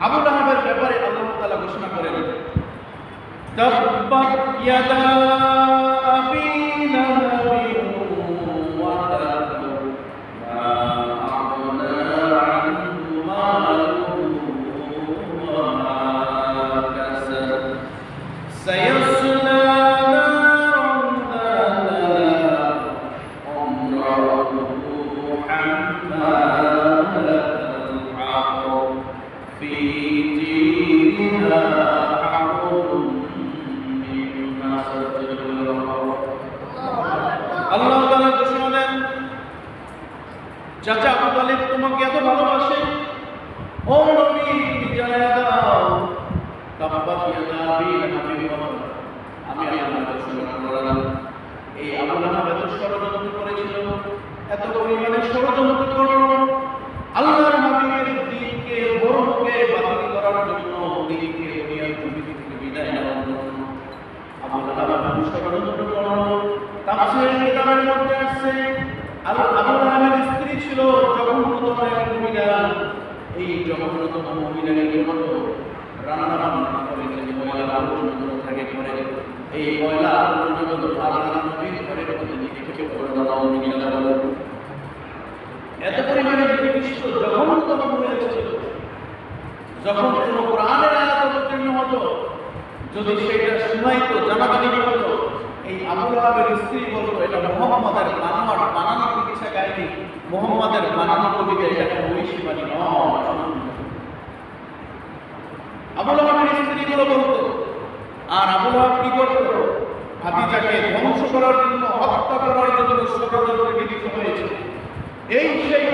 আবু লাহাবের ব্যাপারে আল্লাহ তাআলা ঘোষণা করেন, তাব্বাত ইয়াদা আবি লাহাবিন ওয়া তাব মা আগনা আনহু মালুহু ওয়া মা কাসাব সায়াসলা নারান যাতা লাহাব ইমরাতুহু হাম্মালাতাল হাতব ফি জিদিহা হাবলুম মিন মাসাদ। আল্লাহ তাআলা ঘোষণা দেন, চাচা আবু তালিব তোমাকে এত ভালোবাসে, ও নবী তুমি জানিয়ে দাও, তাব্বাত ইয়াদা আবি লাহাবিন ওয়া তাব, আমি আল্লাহ ঘোষণা করলাম এই আবু লাহাব এত ষড়যন্ত্র করেছিল, এত পরিমাণে ষড়যন্ত্র করল আল্লাহর হাবিবের দ্বীনকে ধর্মকে বাতিল করার জন্য, দ্বীনকে দুনিয়ার জমিন থেকে বিদায় নেওয়ার জন্য আবু লাহাব ষড়যন্ত্র করল। তাফসীরের কিতাবের মধ্যে আছে আবু লাহাবের স্ত্রী ছিল জঘন্যতম এক মহিলা। এই জঘন্যতম মহিলাকে মতো রান্না বান্না করে যে ময়লা আবর্জনাগুলো থাকে ঘরে, এই ময়লা আবর্জনাগুলো আল্লাহর নবীর ঘরের মধ্যে নিক্ষেপ করে দেওয়া মহিলা বলে। এত পরিমাণে নিকৃষ্ট জঘন্যতম মহিলা ছিল, যখন কোনো কোরআনের আয়াত অবতীর্ণ হতো, যদি সেটা শোনাইতো, জানাজানি হতো, এই আবু লাহাবের স্ত্রী বলতো এটা মুহাম্মাদের বানানো কিচ্ছা কাহিনী, মুহাম্মাদের বানানো কবিতা, এটা ভবিষ্যবাণী নয়। আবু লাহাবের স্ত্রীগুলো বলতো। আর আবু লাহাব কি করতো? ভাতিজাকে ধ্বংস করার জন্য, হত্যা করার জন্য ষড়যন্ত্রে লিপ্ত হয়েছে। এই সেই